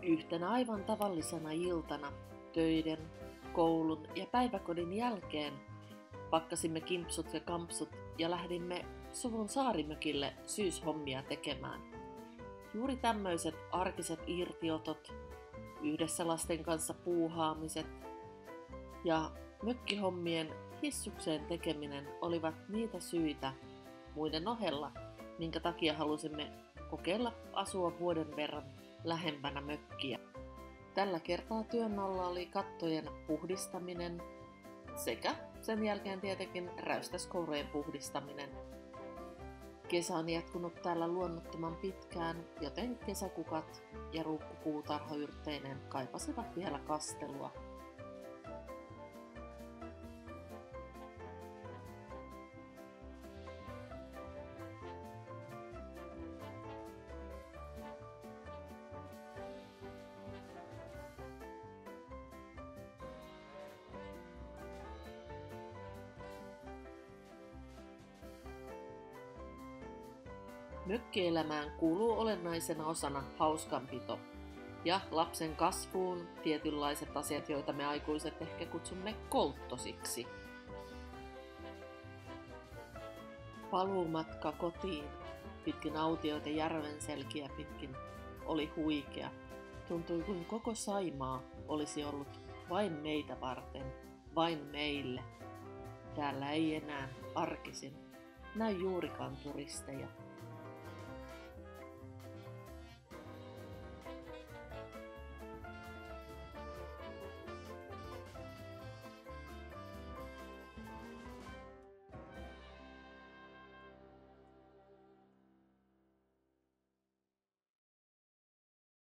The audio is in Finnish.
Yhtenä aivan tavallisena iltana töiden, koulun ja päiväkodin jälkeen pakkasimme kimpsut ja kampsut ja lähdimme suvun saarimökille syyshommia tekemään. Juuri tämmöiset arkiset irtiotot, yhdessä lasten kanssa puuhaamiset ja mökkihommien hissukseen tekeminen olivat niitä syitä muiden ohella, minkä takia halusimme kokeilla asua vuoden verran lähempänä mökkiä. Tällä kertaa työn alla oli kattojen puhdistaminen sekä sen jälkeen tietenkin räystäskourojen puhdistaminen. Kesä on jatkunut täällä luonnottoman pitkään, joten kesäkukat ja ruukkupuutarhayrtteineen kaipasivat vielä kastelua. Mökkielämään kuuluu olennaisena osana hauskanpito ja lapsen kasvuun tietynlaiset asiat, joita me aikuiset ehkä kutsumme kolttosiksi. Paluumatka kotiin pitkin autioita järvenselkiä pitkin oli huikea. Tuntui kuin koko Saimaa olisi ollut vain meitä varten, vain meille. Täällä ei enää arkisin näy juurikaan turisteja.